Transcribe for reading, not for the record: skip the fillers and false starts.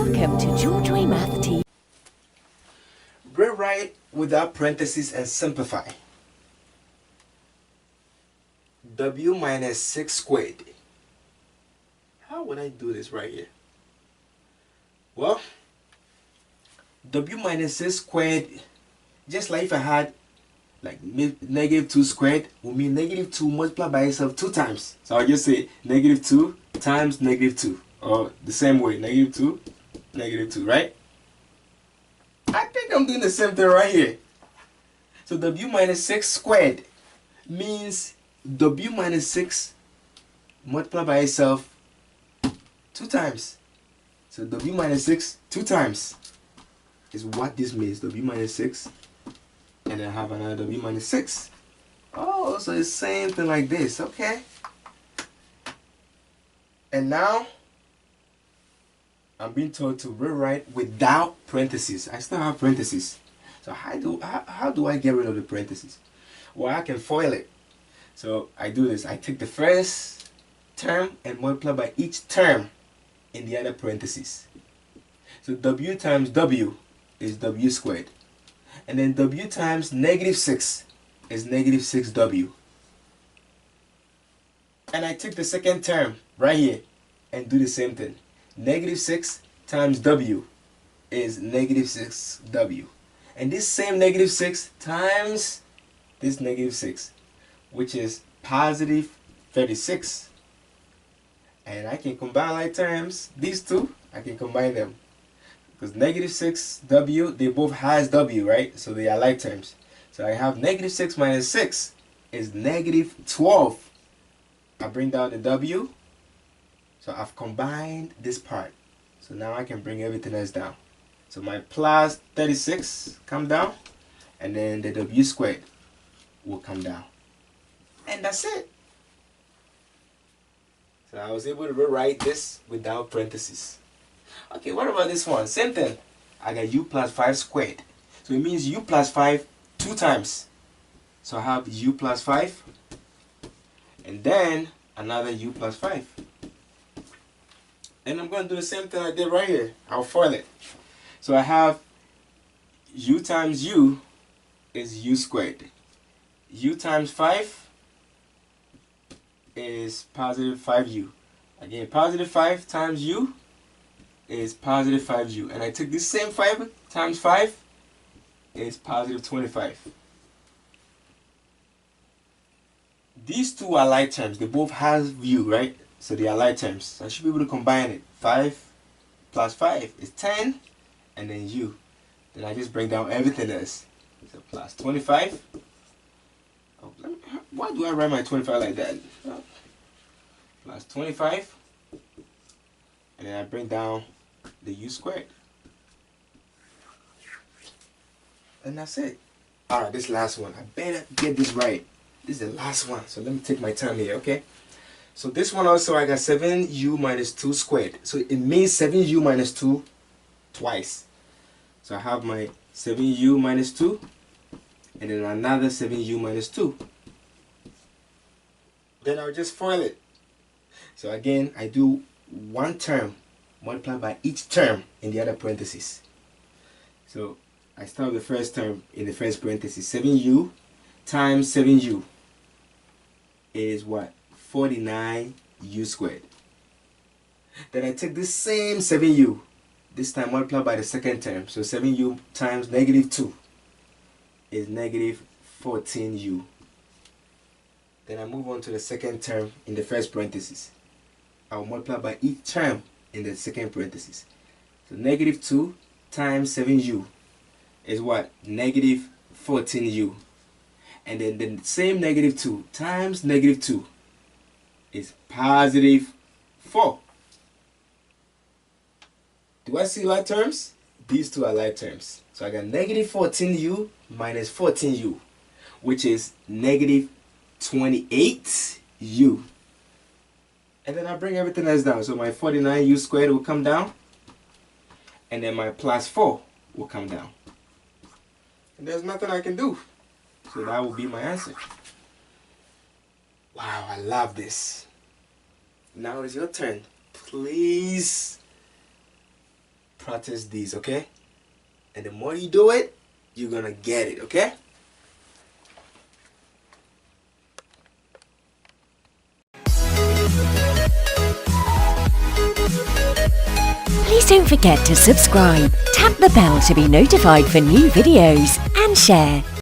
Welcome to GeorgeWay mathTV. Rewrite without parentheses and simplify. W minus 6 squared. How would I do this right here? Well, W minus 6 squared, just like if I had like negative 2 squared, would mean negative 2 multiplied by itself 2 times. So I'll just say negative 2 times negative 2. Or the same way, negative 2, negative 2, right? I think I'm doing the same thing right here. So W minus 6 squared means W minus 6 multiplied by itself 2 times. So W minus 6 2 times is what this means. W minus 6, and then I have another W minus 6. Oh, so it's the same thing like this. Okay. And now I'm being told to rewrite without parentheses. I still have parentheses. So how do I get rid of the parentheses? Well, I can FOIL it. So I do this. I take the first term and multiply by each term in the other parentheses. So W times W is W squared. And then W times negative 6 is negative 6W. And I take the second term right here and do the same thing. Negative 6 times W is negative 6W. And this same negative 6 times this negative 6, which is positive 36. And I can combine like terms. These two, I can combine them. Because negative 6W, they both has W, right? So they are like terms. So I have negative 6 minus 6 is negative 12. I bring down the W. So I've combined this part. So now I can bring everything else down. So my plus 36 come down. And then the W squared will come down. And that's it. So I was able to rewrite this without parentheses. Okay, what about this one? Same thing. I got U plus 5 squared. So it means U plus 5 2 times. So I have U plus 5. And then another U plus 5. And I'm going to do the same thing I did right here. I'll FOIL it. So I have U times U is U squared. U times 5 is positive 5U. Again, positive 5 times U is positive 5U. And I took this same 5 times 5 is positive 25. These two are like terms. They both have U, right? So they are like terms. So I should be able to combine it. 5 plus 5 is 10. And then U. Then I just bring down everything else. So plus 25. Oh, why do I write my 25 like that? Oh. Plus 25. And then I bring down the U squared. And that's it. Alright, this last one. I better get this right. This is the last one. So let me take my time here, okay? So this one also I got 7U minus 2 squared. So it means 7U minus 2 twice. So I have my 7U minus 2. And then another 7U minus 2. Then I'll just FOIL it. So again, I do one term multiplied by each term in the other parentheses. So I start with the first term in the first parenthesis. 7U times 7U is what? 49U squared. Then I take this same 7U, this time multiplied by the second term. So 7U times negative 2 is negative 14U. Then I move on to the second term in the first parenthesis. I will multiply by each term in the second parenthesis. So negative 2 times 7U is what? Negative 14U. And then the same negative 2 times negative 2 is positive 4. Do I see like terms? These two are like terms. So I got negative 14U minus 14U, which is negative 28U. And then I bring everything else down. So my 49U squared will come down. And then my plus 4 will come down. And there's nothing I can do. So that will be my answer. Wow, I love this. Now it's your turn. Please practice these, okay? And the more you do it, you're gonna get it, okay? Please don't forget to subscribe, tap the bell to be notified for new videos, and share.